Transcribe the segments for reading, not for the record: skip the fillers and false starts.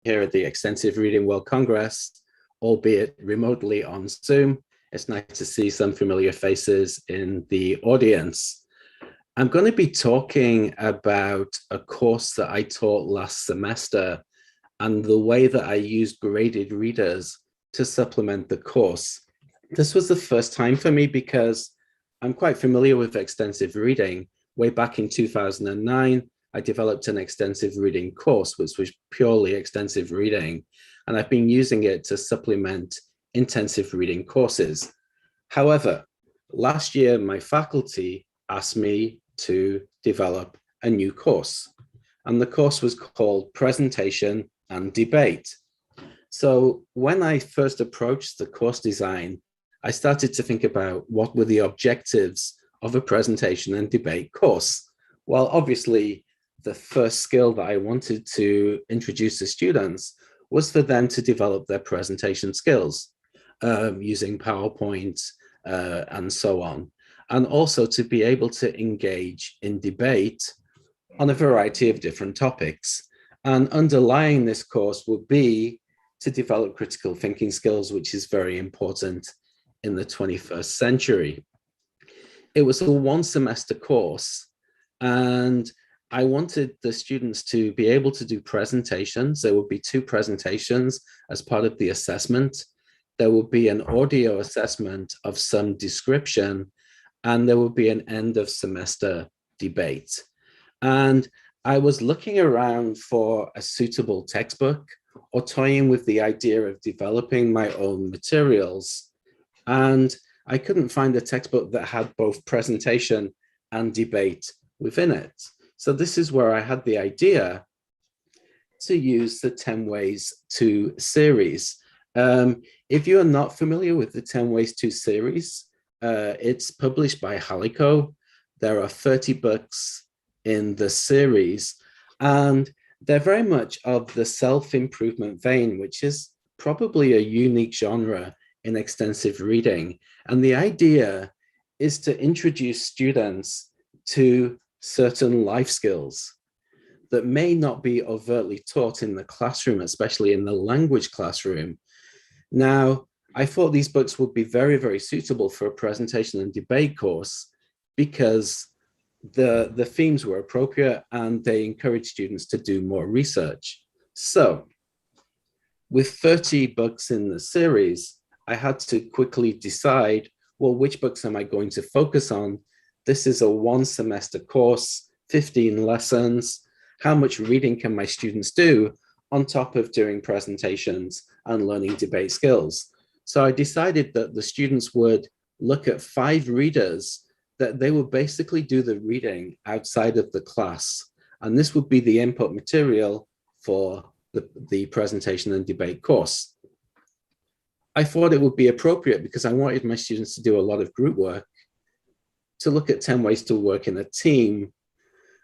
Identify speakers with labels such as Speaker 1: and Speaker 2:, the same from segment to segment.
Speaker 1: here at the Extensive Reading World Congress, albeit remotely on Zoom. It's nice to see some familiar faces in the audience. I'm going to be talking about a course that I taught last semester and the way that I used graded readers to supplement the course. This was the first time for me because I'm quite familiar with extensive reading. Way back in 2009, I developed an extensive reading course, which was purely extensive reading, and I've been using it to supplement intensive reading courses. However, last year, my faculty asked me to develop a new course, and the course was called Presentation and Debate. So when I first approached the course design, I started to think about what were the objectives of a presentation and debate course. Well, obviously, the first skill that I wanted to introduce to students was for them to develop their presentation skills using PowerPoint and so on, and also to be able to engage in debate on a variety of different topics. And underlying this course would be to develop critical thinking skills, which is very important in the 21st century. It was a one semester course, and I wanted the students to be able to do presentations. There would be 2 presentations as part of the assessment. There would be an audio assessment of some description, and there would be an end of semester debate. And I was looking around for a suitable textbook or toying with the idea of developing my own materials. And I couldn't find a textbook that had both presentation and debate within it. So this is where I had the idea to use the 10 Ways to series. If you are not familiar with the 10 Ways to series, it's published by Halico. There are 30 books in the series, and they're very much of the self-improvement vein, which is probably a unique genre in extensive reading. And the idea is to introduce students to certain life skills that may not be overtly taught in the classroom, especially in the language classroom. Now, I thought these books would be very, very suitable for a presentation and debate course because the themes were appropriate and they encourage students to do more research. So with 30 books in the series, I had to quickly decide, well, which books am I going to focus on? This is a one semester course, 15 lessons. How much reading can my students do on top of doing presentations and learning debate skills? So I decided that the students would look at 5 readers that they would basically do the reading outside of the class. And this would be the input material for the presentation and debate course. I thought it would be appropriate because I wanted my students to do a lot of group work, to look at 10 ways to work in a team.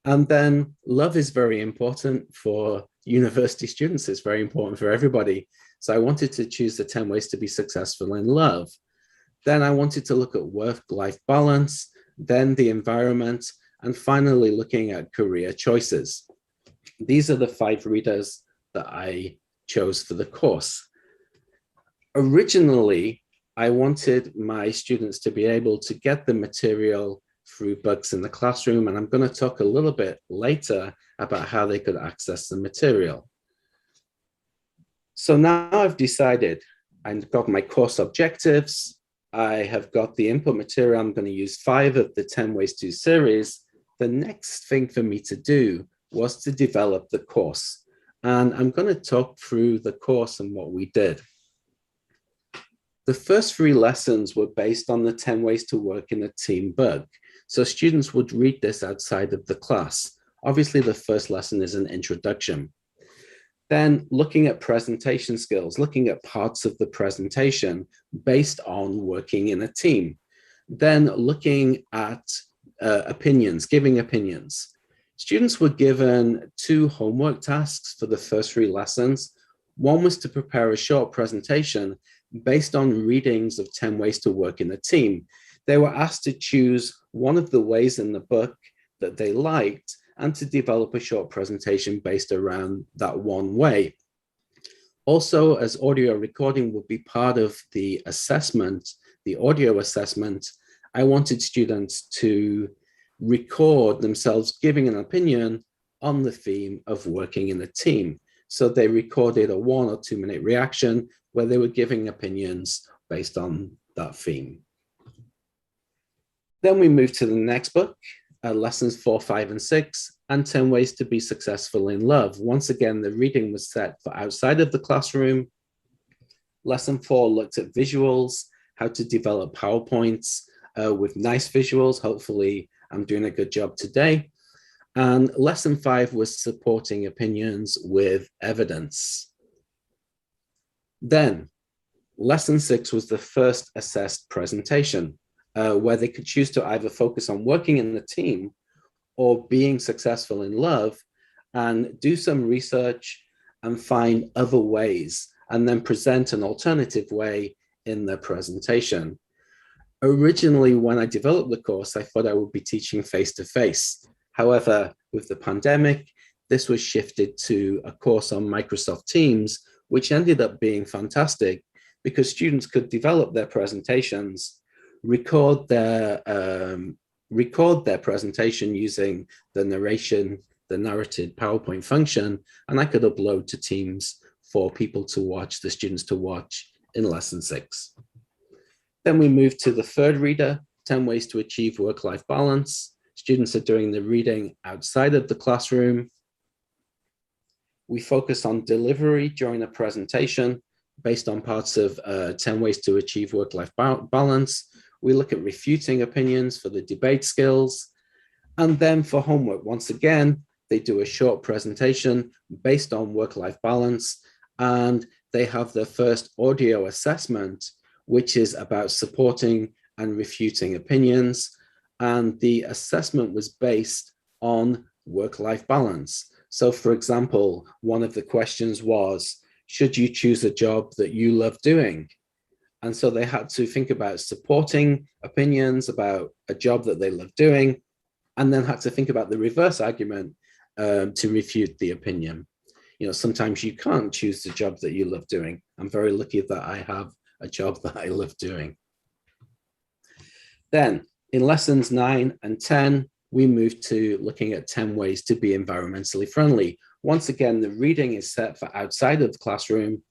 Speaker 1: And then love is very important for university students. It's very important for everybody. So I wanted to choose the 10 ways to be successful in love. Then I wanted to look at work-life balance, then the environment, and finally looking at career choices. These are the 5 readers that I chose for the course. Originally, I wanted my students to be able to get the material through books in the classroom, and I'm going to talk a little bit later about how they could access the material. So now I've decided, I've got my course objectives, I have got the input material, I'm going to use 5 of the 10 Ways to series. The next thing for me to do was to develop the course, and I'm going to talk through the course and what we did. The first 3 lessons were based on the 10 Ways to Work in a Team book. So students would read this outside of the class. Obviously, the first lesson is an introduction. Then looking at presentation skills, looking at parts of the presentation based on working in a team. Then looking at opinions, giving opinions. Students were given 2 homework tasks for the first 3 lessons. One was to prepare a short presentation based on readings of 10 Ways to Work in a Team. They were asked to choose one of the ways in the book that they liked and to develop a short presentation based around that one way. Also, as audio recording would be part of the assessment, the audio assessment, I wanted students to record themselves giving an opinion on the theme of working in a team. So they recorded a 1 or 2 minute reaction where they were giving opinions based on that theme. Then we move to the next book, lessons 4, 5, and 6, and 10 ways to be successful in love. Once again, the reading was set for outside of the classroom. Lesson 4 looked at visuals, how to develop PowerPoints with nice visuals. Hopefully, I'm doing a good job today. And lesson 5 was supporting opinions with evidence. Then, lesson 6 was the first assessed presentation, where they could choose to either focus on working in the team or being successful in love, and do some research and find other ways, and then present an alternative way in their presentation. Originally, when I developed the course, I thought I would be teaching face-to-face. However, with the pandemic, this was shifted to a course on Microsoft Teams, which ended up being fantastic because students could develop their presentations, record their presentation using the narrated PowerPoint function, and I could upload to Teams for people to watch, the students to watch in lesson 6. Then we move to the third reader, 10 ways to achieve work-life balance. Students are doing the reading outside of the classroom. We focus on delivery during a presentation based on parts of 10 ways to achieve work-life balance. We look at refuting opinions for the debate skills. And then for homework, once again, they do a short presentation based on work-life balance, and they have their first audio assessment, which is about supporting and refuting opinions. And the assessment was based on work-life balance. So for example, one of the questions was, should you choose a job that you love doing? And so they had to think about supporting opinions about a job that they love doing, and then had to think about the reverse argument to refute the opinion. You know, sometimes you can't choose the job that you love doing. I'm very lucky that I have a job that I love doing. Then in lessons 9 and 10, we move to looking at 10 ways to be environmentally friendly. Once again, the reading is set for outside of the classroom.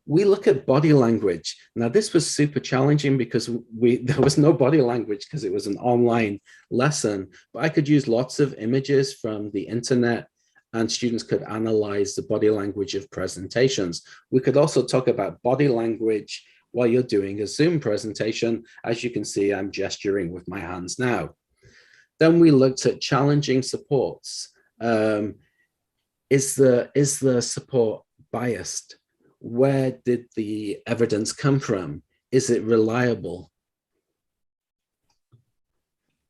Speaker 1: We look at body language. Now, this was super challenging because there was no body language because it was an online lesson, but I could use lots of images from the internet and students could analyze the body language of presentations. We could also talk about body language while you're doing a Zoom presentation. As you can see, I'm gesturing with my hands now. Then we looked at challenging supports. Is the support biased? Where did the evidence come from? Is it reliable?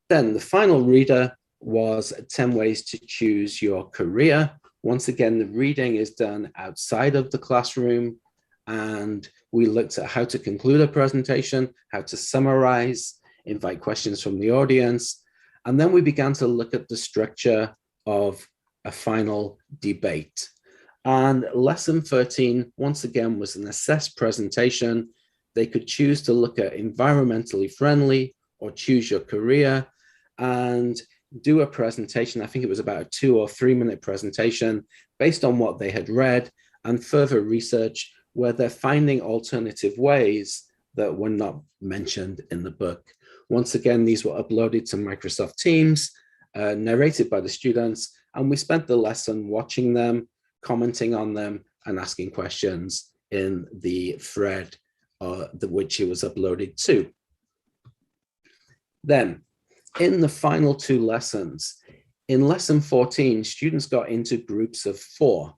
Speaker 1: Then the final reader was 10 ways to choose your career. Once again, the reading is done outside of the classroom, and we looked at how to conclude a presentation, how to summarize, invite questions from the audience, and then we began to look at the structure of a final debate. And lesson 13, once again, was an assessed presentation. They could choose to look at environmentally friendly or choose your career and do a presentation. I think it was about a 2 or 3 minute presentation based on what they had read and further research where they're finding alternative ways that were not mentioned in the book. Once again, these were uploaded to Microsoft Teams, narrated by the students, and we spent the lesson watching them, commenting on them, and asking questions in the thread which it was uploaded to. Then, in the final 2 lessons, in lesson 14, students got into groups of 4.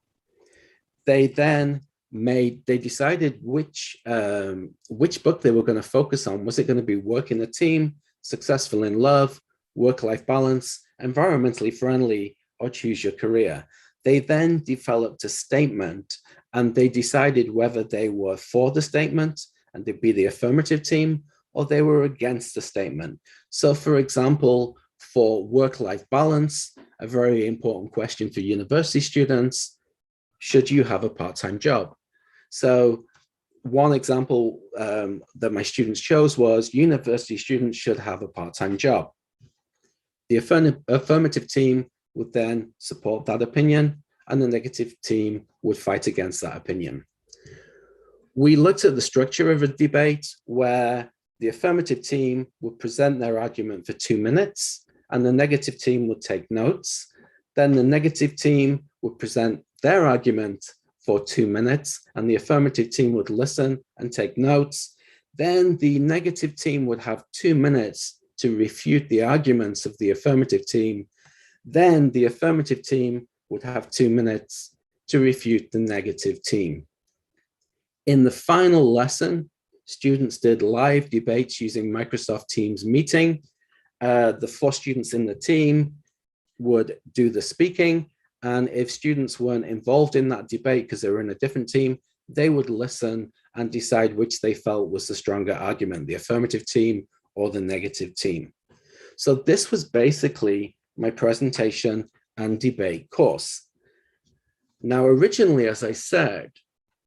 Speaker 1: They then decided which book they were going to focus on. Was it going to be Work in a Team, Successful in Love, Work-Life Balance, Environmentally Friendly, or Choose Your Career? They then developed a statement, and they decided whether they were for the statement and they'd be the affirmative team, or they were against the statement. So for example, for work-life balance, a very important question for university students, should you have a part-time job? So one example that my students chose was university students should have a part-time job. The affirmative team would then support that opinion, and the negative team would fight against that opinion. We looked at the structure of a debate where the affirmative team would present their argument for 2 minutes, and the negative team would take notes. Then the negative team would present their argument for 2 minutes, and the affirmative team would listen and take notes. Then the negative team would have 2 minutes to refute the arguments of the affirmative team. Then the affirmative team would have 2 minutes to refute the negative team. In the final lesson, students did live debates using Microsoft Teams meeting. The 4 students in the team would do the speaking, and if students weren't involved in that debate because they were in a different team, they would listen and decide which they felt was the stronger argument, the affirmative team or the negative team. So this was basically my presentation and debate course. Now, originally, as I said,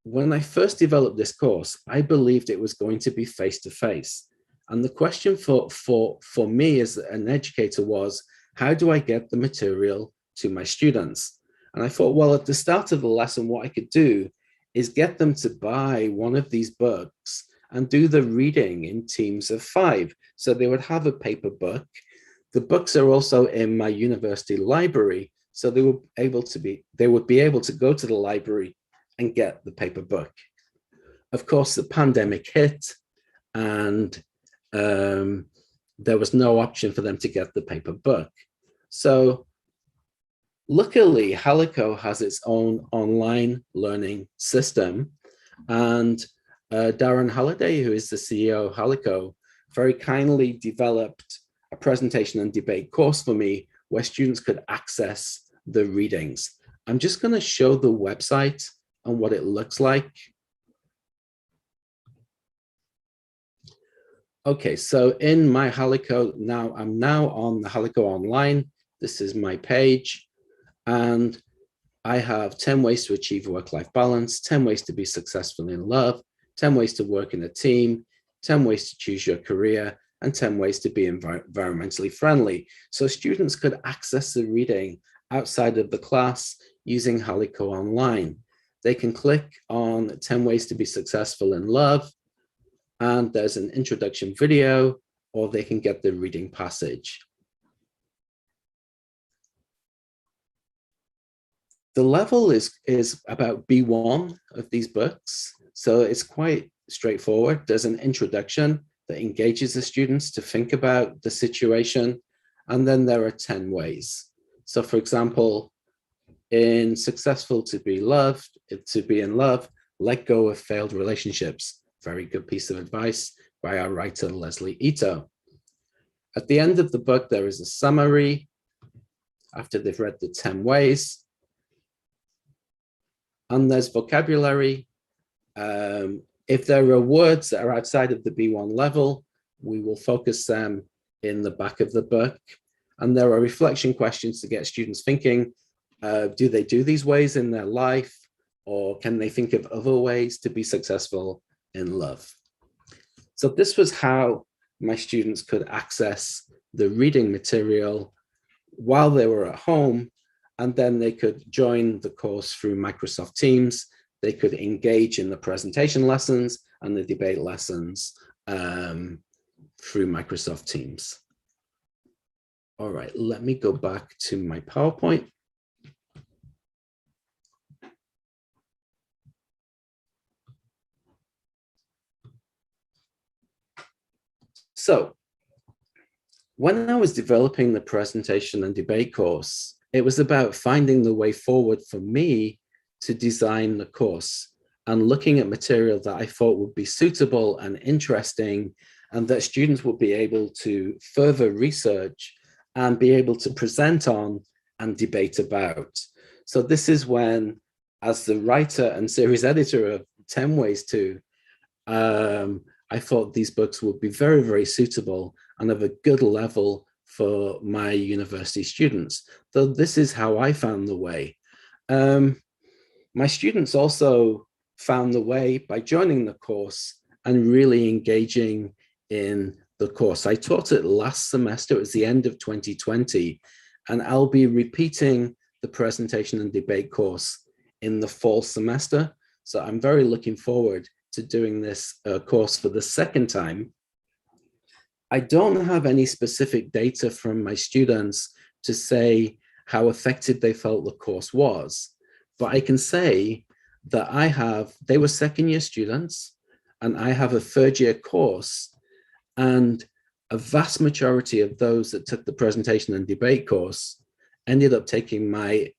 Speaker 1: when I first developed this course, I believed it was going to be face-to-face. And the question for me as an educator was, how do I get the material to my students? And I thought, well, at the start of the lesson, what I could do is get them to buy one of these books and do the reading in teams of 5. So they would have a paper book. The books are also in my university library, so they would be able to go to the library and get the paper book. Of course, the pandemic hit, and there was no option for them to get the paper book. So luckily, Halico has its own online learning system, and Darren Halliday, who is the CEO of Halico, very kindly developed a presentation and debate course for me where students could access the readings. I'm just going to show the website and what it looks like. Okay, so in my Halico, I'm now on the Halico Online. This is my page, and I have 10 ways to achieve work-life balance, 10 ways to be successful in love, 10 ways to work in a team, 10 ways to choose your career, and 10 ways to be environmentally friendly. So students could access the reading outside of the class using Halico Online. They can click on 10 ways to be successful in love, and there's an introduction video, or they can get the reading passage. The level is about B1 of these books, so it's quite straightforward. There's an introduction that engages the students to think about the situation, and then there are 10 ways. So for example, in Successful to be in love, let go of failed relationships. Very good piece of advice by our writer, Leslie Ito. At the end of the book, there is a summary after they've read the 10 ways. And there's vocabulary. If there are words that are outside of the B1 level, we will focus them in the back of the book. And there are reflection questions to get students thinking, do they do these ways in their life? Or can they think of other ways to be successful in love? So this was how my students could access the reading material while they were at home, and then they could join the course through Microsoft Teams. They could engage in the presentation lessons and the debate lessons through Microsoft Teams. All right, let me go back to my PowerPoint. So when I was developing the presentation and debate course, it was about finding the way forward for me to design the course and looking at material that I thought would be suitable and interesting, and that students would be able to further research and be able to present on and debate about. So this is when, as the writer and series editor of 10 Ways To, I thought these books would be very, very suitable and of a good level for my university students. So this is how I found the way. My students also found the way by joining the course and really engaging in the course. I taught it last semester. It was the end of 2020, and I'll be repeating the presentation and debate course in the fall semester. So I'm very looking forward to doing this course for the second time. I don't have any specific data from my students to say how effective they felt the course was, but I can say that they were second year students, and I have a third year course, and a vast majority of those that took the presentation and debate course ended up taking my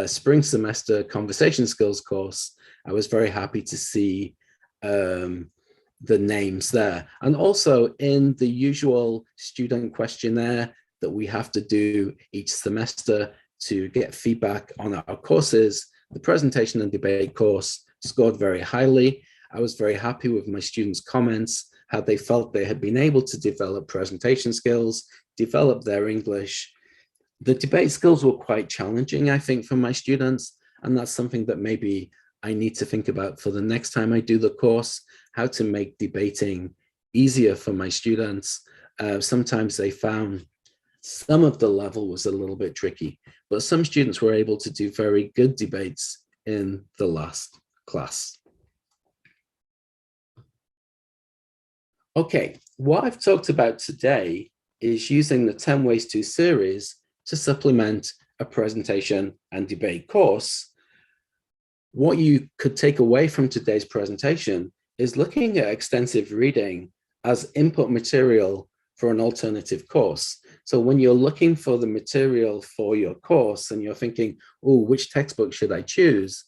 Speaker 1: spring semester conversation skills course. I was very happy to see the names there. And also in the usual student questionnaire that we have to do each semester to get feedback on our courses, the presentation and debate course scored very highly. I was very happy with my students' comments, how they felt they had been able to develop presentation skills, develop their English. The debate skills were quite challenging, I think, for my students, and that's something that maybe I need to think about for the next time I do the course, how to make debating easier for my students. Sometimes they found some of the level was a little bit tricky, but some students were able to do very good debates in the last class. Okay, what I've talked about today is using the 10 Ways To series to supplement a presentation and debate course. What you could take away from today's presentation is looking at extensive reading as input material for an alternative course. So when you're looking for the material for your course and you're thinking, oh, which textbook should I choose?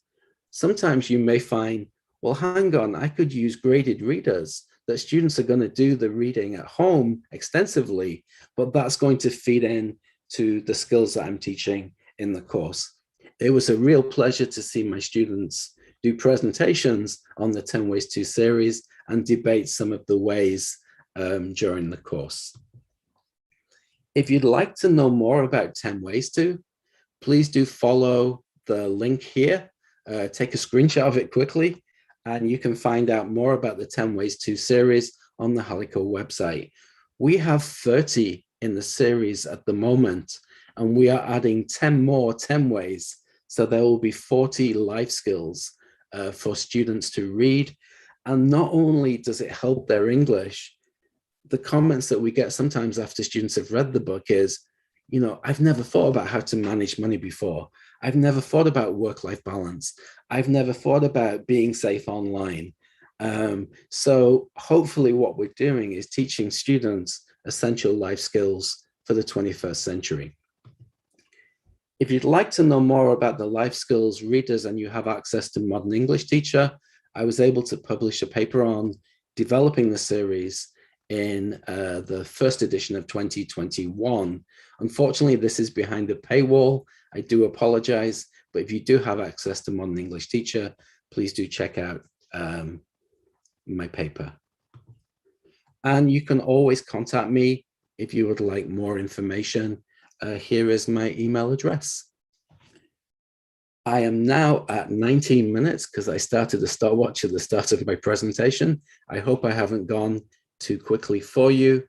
Speaker 1: Sometimes you may find, well, hang on, I could use graded readers that students are going to do the reading at home extensively, but that's going to feed in to the skills that I'm teaching in the course. It was a real pleasure to see my students do presentations on the 10 Ways To series and debate some of the ways during the course. If you'd like to know more about 10 Ways To, please do follow the link here. Take a screenshot of it quickly, and you can find out more about the 10 Ways To series on the Halico website. We have 30 in the series at the moment, and we are adding 10 more 10 ways. So there will be 40 life skills for students to read. And not only does it help their English, the comments that we get sometimes after students have read the book is, you know, I've never thought about how to manage money before. I've never thought about work-life balance. I've never thought about being safe online. So hopefully what we're doing is teaching students essential life skills for the 21st century. If you'd like to know more about the life skills readers and you have access to Modern English Teacher, I was able to publish a paper on developing the series in the first edition of 2021. Unfortunately, this is behind a paywall. I do apologize, but if you do have access to Modern English Teacher, please do check out my paper. And you can always contact me if you would like more information. Here is my email address. I am now at 19 minutes because I started a stopwatch at the start of my presentation. I hope I haven't gone too quickly for you.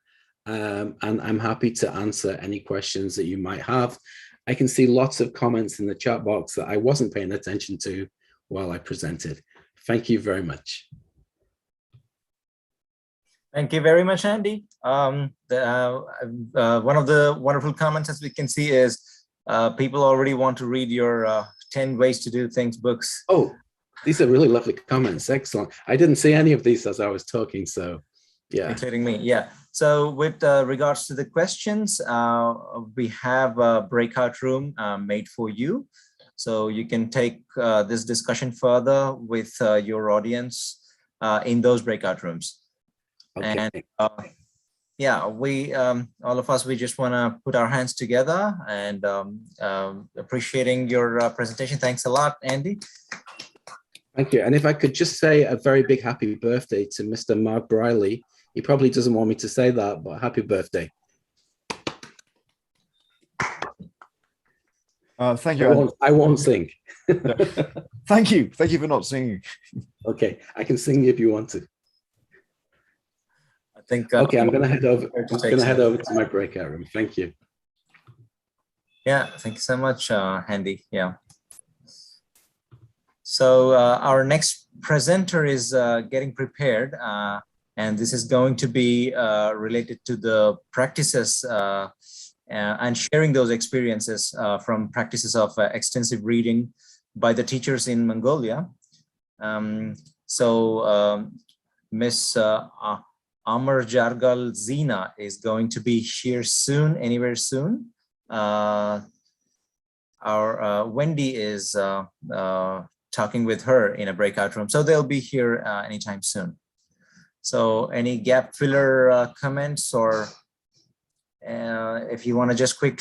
Speaker 1: And I'm happy to answer any questions that you might have. I can see lots of comments in the chat box that I wasn't paying attention to while I presented. Thank you very much.
Speaker 2: Thank you very much, Andy. One of the wonderful comments, as we can see, is people already want to read your 10 Ways to Do Things books.
Speaker 1: Oh, these are really lovely comments. Excellent. I didn't see any of these as I was talking, so yeah.
Speaker 2: Including me, yeah. So with regards to the questions, we have a breakout room made for you. So you can take this discussion further with your audience in those breakout rooms. Okay. And yeah, we all of us, we just want to put our hands together and appreciating your presentation. Thanks a lot, Andy.
Speaker 1: Thank you. And if I could just say a very big happy birthday to Mr. Mark Briley. He probably doesn't want me to say that, but happy birthday.
Speaker 3: Thank you.
Speaker 1: I won't sing.
Speaker 3: Yeah. Thank you for not singing.
Speaker 1: Okay, I can sing if you want to.
Speaker 2: I think.
Speaker 1: Okay, I'm gonna head over. I'm gonna head over to my breakout room. Thank you.
Speaker 2: Yeah, thank you so much, Handy. Yeah. So our next presenter is getting prepared, and this is going to be related to the practices and sharing those experiences from practices of extensive reading by the teachers in Mongolia. Miss Amar Jargal Zina is going to be here soon, anywhere soon. Our Wendy is talking with her in a breakout room, so they'll be here anytime soon. So any gap filler comments, or if you want to just quickly